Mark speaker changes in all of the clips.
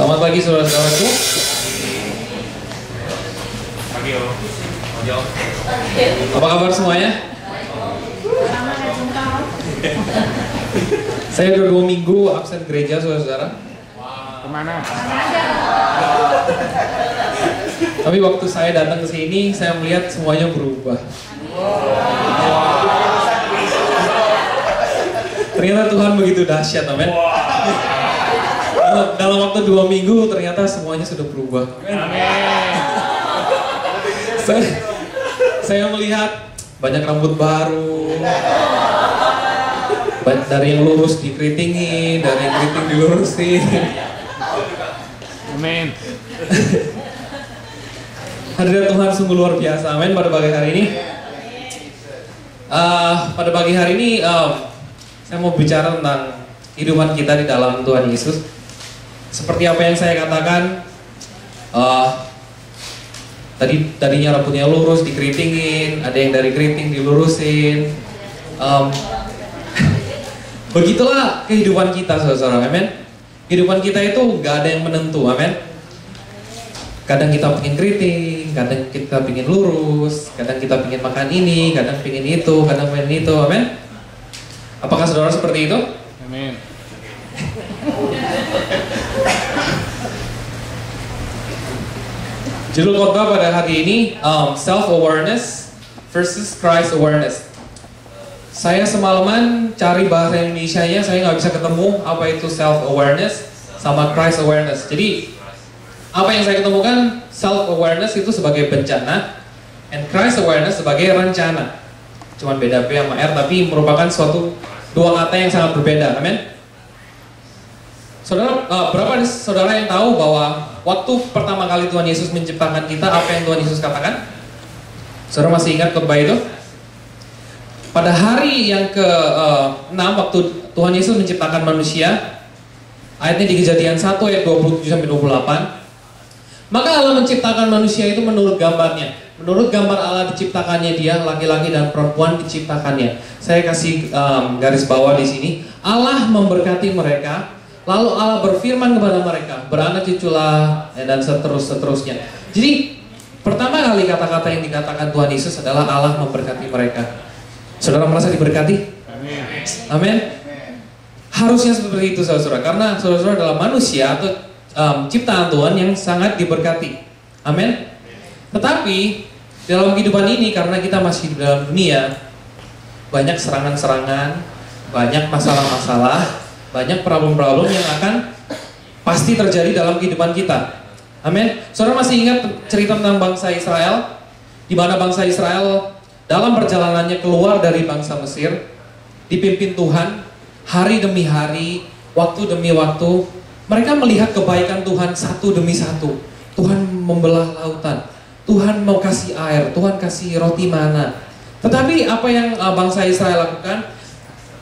Speaker 1: Selamat pagi saudara-saudaraku.
Speaker 2: Pagi Om. Pagi Om.
Speaker 1: Apa kabar semuanya? Saya udah 2 minggu absen gereja saudara-saudara.
Speaker 2: Kemana?
Speaker 1: Tapi waktu saya datang ke sini, saya melihat semuanya berubah. Ternyata Tuhan begitu dahsyat, amin. Dalam waktu 2 minggu ternyata semuanya sudah berubah.
Speaker 2: Amin.
Speaker 1: Saya melihat banyak rambut baru, dari yang lurus dikeritingin, dari yang keriting dilurusin.
Speaker 2: Amin.
Speaker 1: Hadirat Tuhan sungguh luar biasa, amin. Pada pagi hari ini, saya mau bicara tentang kehidupan kita di dalam Tuhan Yesus. Seperti apa yang saya katakan, tadinya rambutnya lurus dikeritingin, ada yang dari keriting dilurusin. Begitulah kehidupan kita, saudara-saudara, amin. Kehidupan kita itu gak ada yang menentu, amin. Kadang kita pengen keriting, kadang kita pengen lurus, kadang kita pengen makan ini, kadang pengen itu, kadang pengen itu, amin. Apakah saudara seperti itu?
Speaker 2: Amin.
Speaker 1: Judul khotbah pada hari ini self-awareness versus Christ awareness. Saya semalaman cari bahasa Indonesianya, saya nggak bisa ketemu apa itu self-awareness sama Christ awareness. Jadi apa yang saya ketemukan, self-awareness itu sebagai bencana, and Christ awareness sebagai rencana. Cuman beda P sama R, tapi merupakan suatu dua kata yang sangat berbeda, amin. Saudara, berapa saudara yang tahu bahwa waktu pertama kali Tuhan Yesus menciptakan kita, apa yang Tuhan Yesus katakan? Saudara masih ingat khotbah itu? Pada hari yang ke-6 waktu Tuhan Yesus menciptakan manusia, ayatnya di Kejadian 1 ayat 27-28, maka Allah menciptakan manusia itu menurut gambarnya. Menurut gambar Allah diciptakannya dia, laki-laki dan perempuan diciptakannya. Saya kasih garis bawah di sini. Allah memberkati mereka. Lalu Allah berfirman kepada mereka, beranak cuculah, dan seterusnya. Jadi pertama kali kata-kata yang dikatakan Tuhan Yesus adalah Allah memberkati mereka. Saudara merasa diberkati?
Speaker 2: Amin.
Speaker 1: Amin. Harusnya seperti itu saudara, karena saudara adalah manusia atau ciptaan Tuhan yang sangat diberkati. Amin. Tetapi dalam kehidupan ini, karena kita masih di dalam dunia, banyak serangan-serangan, banyak masalah-masalah, banyak problem-problem yang akan pasti terjadi dalam kehidupan kita. Amin. Saudara masih ingat cerita tentang bangsa Israel, di mana bangsa Israel dalam perjalanannya keluar dari bangsa Mesir, dipimpin Tuhan hari demi hari, waktu demi waktu. Mereka melihat kebaikan Tuhan satu demi satu. Tuhan membelah lautan, Tuhan mau kasih air, Tuhan kasih roti mana. Tetapi apa yang bangsa Israel lakukan?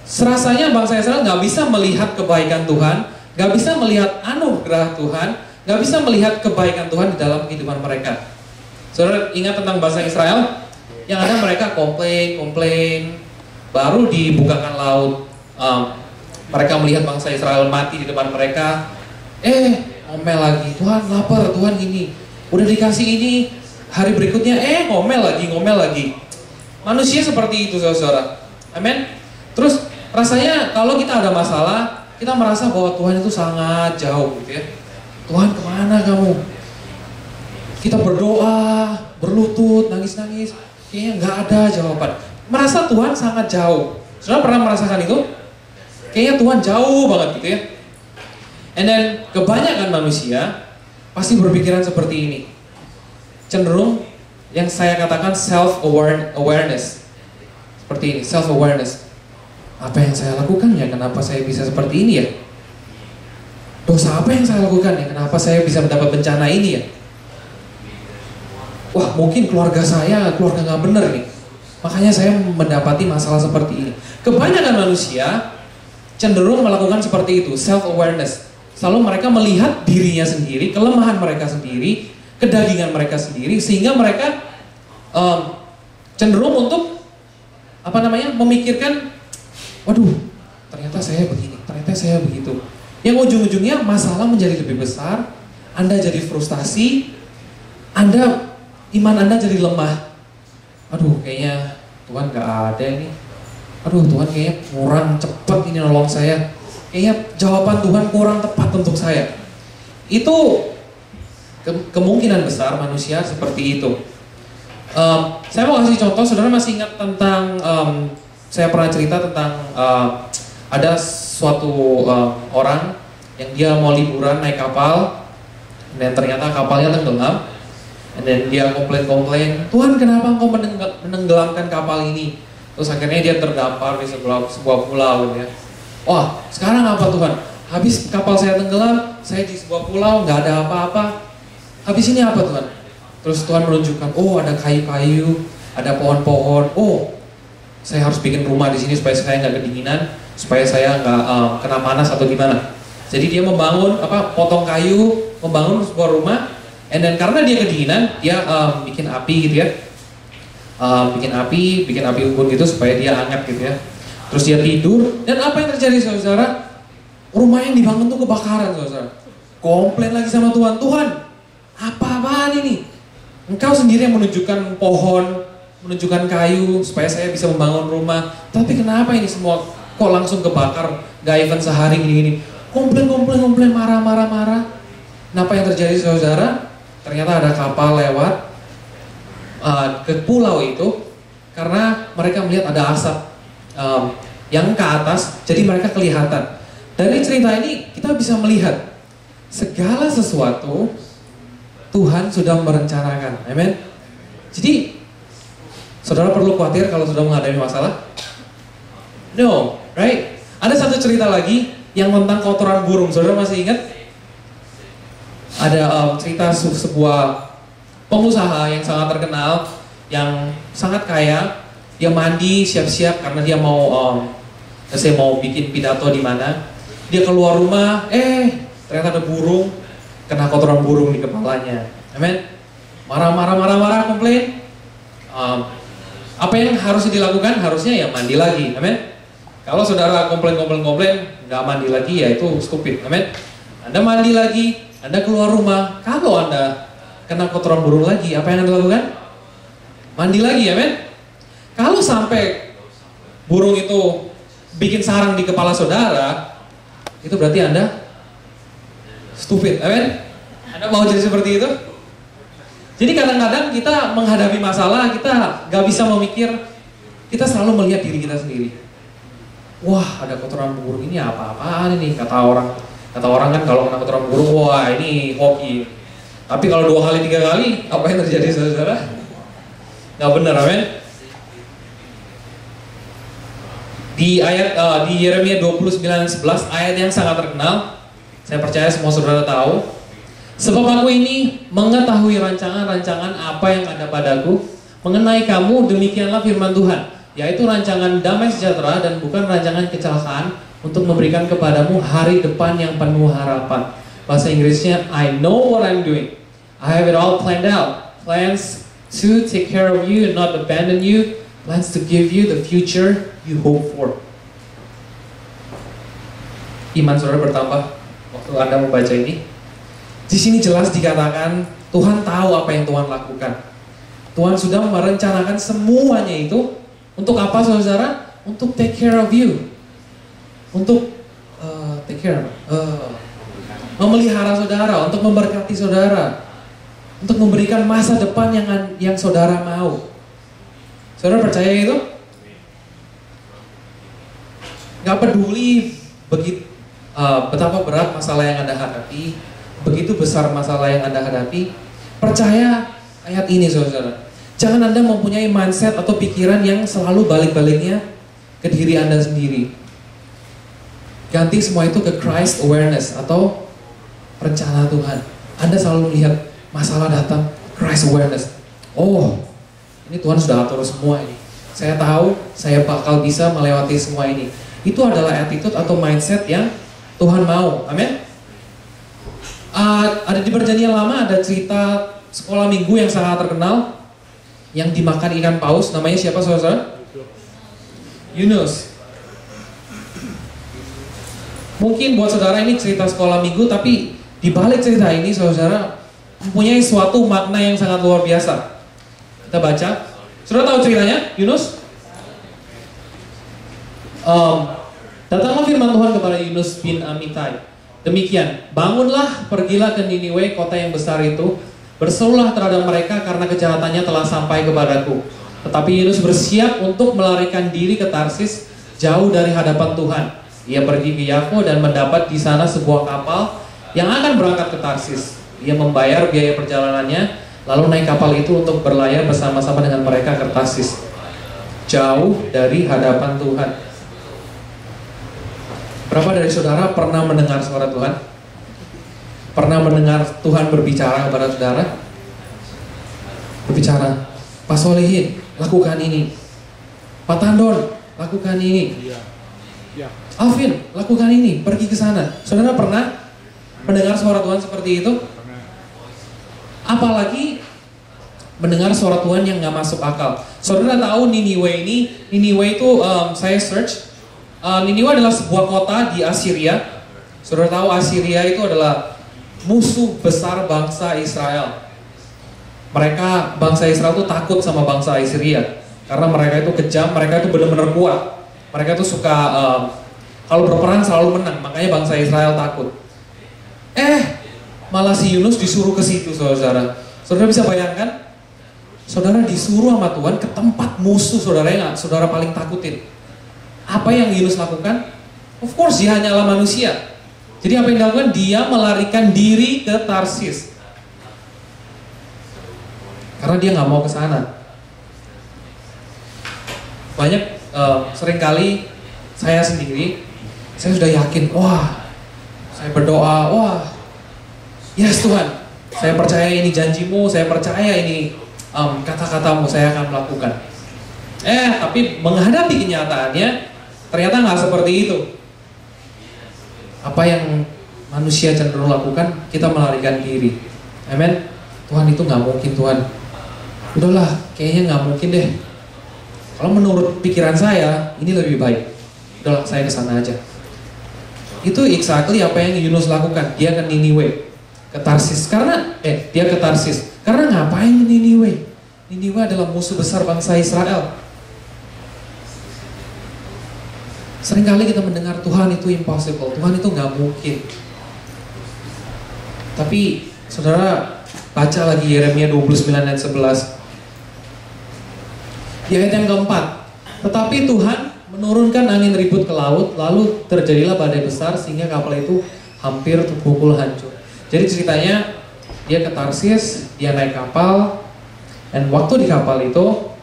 Speaker 1: Serasanya bangsa Israel nggak bisa melihat kebaikan Tuhan, nggak bisa melihat anugerah Tuhan, nggak bisa melihat kebaikan Tuhan di dalam kehidupan mereka. Saudara ingat tentang bangsa Israel? Yang ada mereka komplain, baru dibukakan laut. Mereka melihat bangsa Israel mati di depan mereka. Ngomel lagi, Tuhan lapar, Tuhan gini. Udah dikasih ini, hari berikutnya ngomel lagi. Manusia seperti itu saudara. Amin. Terus rasanya kalau kita ada masalah, kita merasa bahwa Tuhan itu sangat jauh gitu ya. Tuhan kemana kamu? Kita berdoa, berlutut, nangis-nangis, kayaknya nggak ada jawaban. Merasa Tuhan sangat jauh. Saudara pernah merasakan itu? Kayaknya Tuhan jauh banget gitu ya. And then kebanyakan manusia pasti berpikiran seperti ini. Cenderung yang saya katakan self-awareness. Seperti ini, self-awareness. Apa yang saya lakukan ya? Kenapa saya bisa seperti ini ya? Dosa apa yang saya lakukan ya? Kenapa saya bisa mendapat bencana ini ya? Wah, mungkin keluarga saya keluarga nggak benar nih. Makanya saya mendapati masalah seperti ini. Kebanyakan manusia cenderung melakukan seperti itu, self-awareness. Selalu mereka melihat dirinya sendiri, kelemahan mereka sendiri, kedagingan mereka sendiri, sehingga mereka cenderung untuk memikirkan, waduh, ternyata saya begini, ternyata saya begitu. Yang ujung-ujungnya masalah menjadi lebih besar, Anda jadi frustasi, iman Anda jadi lemah. Aduh, kayaknya Tuhan gak ada ini. Aduh, Tuhan kayaknya kurang cepat ini nolong saya. Kayaknya jawaban Tuhan kurang tepat untuk saya. Itu kemungkinan besar manusia seperti itu. Saya mau kasih contoh, saudara masih ingat tentang, saya pernah cerita tentang ada suatu orang yang dia mau liburan naik kapal, dan ternyata kapalnya tenggelam, dan dia komplain, Tuhan kenapa engkau menenggelamkan kapal ini? Terus akhirnya dia terdampar di sebuah pulau, ya. Wah, sekarang apa Tuhan? Habis kapal saya tenggelam, saya di sebuah pulau, nggak ada apa-apa. Habis ini apa Tuhan? Terus Tuhan menunjukkan, oh ada kayu-kayu, ada pohon-pohon. Oh, saya harus bikin rumah di sini supaya saya nggak kedinginan, supaya saya nggak kena panas atau gimana. Jadi dia membangun potong kayu, membangun sebuah rumah, dan karena dia kedinginan, dia bikin api gitu ya, bikin api unggun gitu supaya dia hangat gitu ya. Terus dia tidur, dan apa yang terjadi saudara? Rumah yang dibangun tuh kebakaran saudara. Komplain lagi sama Tuhan, Tuhan, apa-apaan ini? Engkau sendiri yang menunjukkan pohon, menunjukkan kayu supaya saya bisa membangun rumah. Tapi kenapa ini semua kok langsung kebakar? Gak even sehari gini-gini. Komplain, marah. Kenapa yang terjadi saudara? Ternyata ada kapal lewat ke pulau itu karena mereka melihat ada asap yang ke atas, jadi mereka kelihatan. Dari cerita ini kita bisa melihat segala sesuatu Tuhan sudah merencanakan, amin. Jadi saudara perlu khawatir kalau sudah menghadapi masalah? No, right? Ada satu cerita lagi yang tentang kotoran burung. Saudara masih ingat? Ada cerita sebuah pengusaha yang sangat terkenal, yang sangat kaya. Dia mandi siap-siap karena dia mau bikin pidato di mana. Dia keluar rumah, ternyata ada burung, kena kotoran burung di kepalanya. Amin. Marah, komplain. Apa yang harus dilakukan? Harusnya ya mandi lagi. Amin. Kalau saudara komplain, nggak mandi lagi, ya itu stupid. Amin. Anda mandi lagi, Anda keluar rumah. Kalau Anda kena kotoran burung lagi, apa yang Anda lakukan? Mandi lagi, amin. Kalau sampai burung itu bikin sarang di kepala saudara, itu berarti Anda stupid, amin. Anda mau jadi seperti itu? Jadi kadang-kadang kita menghadapi masalah, kita gak bisa memikir, kita selalu melihat diri kita sendiri. Wah, ada kotoran burung, ini apa-apaan ini? Kata orang kan kalau kena kotoran burung, wah ini hoki. Tapi kalau 2 kali 3 kali, apa yang terjadi saudara? Gak benar, amin. Di Yeremia 29:11, ayat yang sangat terkenal, saya percaya semua saudara tahu. Sebab aku ini mengetahui rancangan-rancangan apa yang ada padaku mengenai kamu, demikianlah firman Tuhan, yaitu rancangan damai sejahtera dan bukan rancangan kecelakaan, untuk memberikan kepadamu hari depan yang penuh harapan. Bahasa Inggrisnya, I know what I'm doing. I have it all planned out. Plans to take care of you and not abandon you. Plans to give you the future you hope for. Iman saudara bertambah waktu Anda membaca ini. Di sini jelas dikatakan Tuhan tahu apa yang Tuhan lakukan. Tuhan sudah merencanakan semuanya itu untuk apa saudara? Untuk take care of you. Untuk memelihara saudara, untuk memberkati saudara, untuk memberikan masa depan yang saudara mau. Saudara percaya itu? Gak peduli betapa berat masalah yang Anda hadapi, begitu besar masalah yang Anda hadapi, percaya ayat ini saudara. Jangan Anda mempunyai mindset atau pikiran yang selalu balik-baliknya ke diri Anda sendiri. Ganti semua itu ke Christ awareness atau rencana Tuhan. Anda selalu melihat masalah datang, Christ awareness. Oh, ini Tuhan sudah atur semua ini. Saya tahu saya bakal bisa melewati semua ini. Itu adalah attitude atau mindset yang Tuhan mau. Amin. Ada di Perjanjian Lama ada cerita sekolah minggu yang sangat terkenal yang dimakan ikan paus. Namanya siapa saudara? Yunus. Mungkin buat saudara ini cerita sekolah minggu, tapi di di balik cerita ini saudara mempunyai suatu makna yang sangat luar biasa. Kita baca. Saudara tahu ceritanya, Yunus? Datanglah firman Tuhan kepada Yunus bin Amittai. Demikian, bangunlah, pergilah ke Niniwe, kota yang besar itu. Berserulah terhadap mereka karena kejahatannya telah sampai kepadaku. Tetapi Yunus bersiap untuk melarikan diri ke Tarsis, jauh dari hadapan Tuhan. Ia pergi ke Yafo dan mendapat di sana sebuah kapal yang akan berangkat ke Tarsis. Ia membayar biaya perjalanannya, lalu naik kapal itu untuk berlayar bersama-sama dengan mereka ke Tarsis, jauh dari hadapan Tuhan. Berapa dari saudara pernah mendengar suara Tuhan? Pernah mendengar Tuhan berbicara kepada saudara? Berbicara, Pak Solehin, lakukan ini. Pak Tandon, lakukan ini. Alvin, lakukan ini, pergi ke sana. Saudara pernah mendengar suara Tuhan seperti itu? Apalagi mendengar suara Tuhan yang gak masuk akal. Saudara tahu Niniwe itu saya search. Niniwe adalah sebuah kota di Assyria. Saudara tahu Assyria itu adalah musuh besar bangsa Israel. Bangsa Israel itu takut sama bangsa Assyria karena mereka itu kejam, mereka itu benar-benar kuat. Mereka itu suka kalau berperang selalu menang, makanya bangsa Israel takut. Malah si Yunus disuruh ke situ, saudara. Saudara bisa bayangkan? Saudara disuruh sama Tuhan ke tempat musuh saudara yang saudara paling takutin. Apa yang Yunus lakukan? Of course dia hanyalah manusia. Jadi apa yang dilakukan? Dia melarikan diri ke Tarsis. Karena dia nggak mau ke sana. Banyak seringkali saya sendiri, saya sudah yakin, saya berdoa, yes Tuhan, saya percaya ini janjimu, saya percaya ini kata-katamu, saya akan melakukan. Tapi menghadapi kenyataannya, ternyata nggak seperti itu. Apa yang manusia cenderung lakukan, kita melarikan diri. Amen. Tuhan itu nggak mungkin, Tuhan. Udahlah, kayaknya nggak mungkin deh. Kalau menurut pikiran saya, ini lebih baik. Udahlah, saya kesana aja. Itu exactly apa yang Yunus lakukan. Dia ke Niniwe, ke Tarsis. Dia ke Tarsis. Karena ngapain ke Niniwe? Niniwe adalah musuh besar bangsa Israel. Seringkali kita mendengar Tuhan itu impossible, Tuhan itu nggak mungkin. Tapi saudara baca lagi Yeremia 29 ayat 11. Di ayat yang keempat, tetapi Tuhan menurunkan angin ribut ke laut, lalu terjadilah badai besar sehingga kapal itu hampir terpukul hancur. Jadi ceritanya dia ke Tarsis, dia naik kapal, dan waktu di kapal itu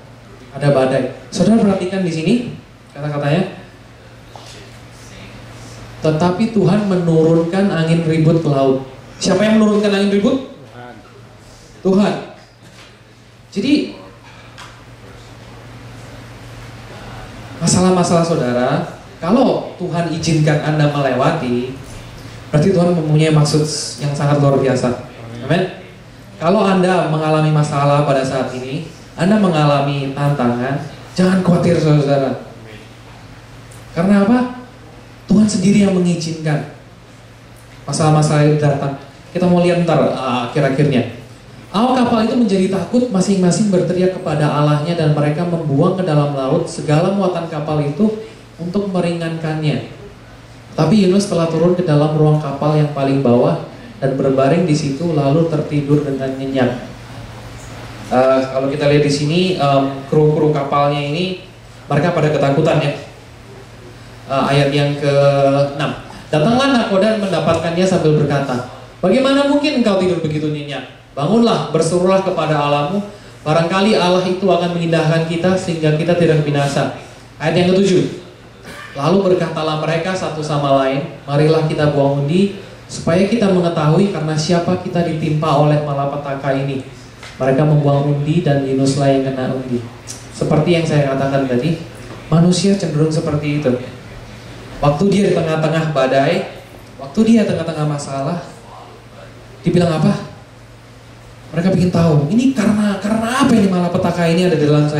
Speaker 1: ada badai. Saudara perhatikan di sini kata-katanya. Tetapi Tuhan menurunkan angin ribut ke laut. Siapa yang menurunkan angin ribut? Tuhan. Jadi masalah-masalah saudara, kalau Tuhan izinkan Anda melewati, berarti Tuhan mempunyai maksud yang sangat luar biasa. Amin. Kalau Anda mengalami masalah pada saat ini, Anda mengalami tantangan, jangan khawatir saudara. Karena apa? Tuhan sendiri yang mengizinkan masalah-masalah itu datang. Kita mau lihat ntar akhir-akhirnya. Awak kapal itu menjadi takut, masing-masing berteriak kepada Allahnya dan mereka membuang ke dalam laut segala muatan kapal itu untuk meringankannya. Tapi Yunus telah turun ke dalam ruang kapal yang paling bawah dan berbaring di situ lalu tertidur dengan nyenyak. Kalau kita lihat di sini kru-kru kapalnya ini mereka pada ketakutan ya. Ayat yang ke-6. Datanglah nakoda dan mendapatkannya sambil berkata, bagaimana mungkin engkau tidur begitu nyenyak? Bangunlah, berserulah kepada Allahmu, barangkali Allah itu akan mengindahkan kita sehingga kita tidak binasa. Ayat yang ke-7. Lalu berkatalah mereka satu sama lain, marilah kita buang undi supaya kita mengetahui karena siapa kita ditimpa oleh malapetaka ini. Mereka membuang undi dan Yunuslah yang kena undi. Seperti yang saya katakan tadi, manusia cenderung seperti itu. Waktu dia di tengah-tengah badai, waktu dia tengah-tengah masalah, dibilang apa? Mereka ingin tahu, ini karena apa ini malapetaka ini ada di dalam saya?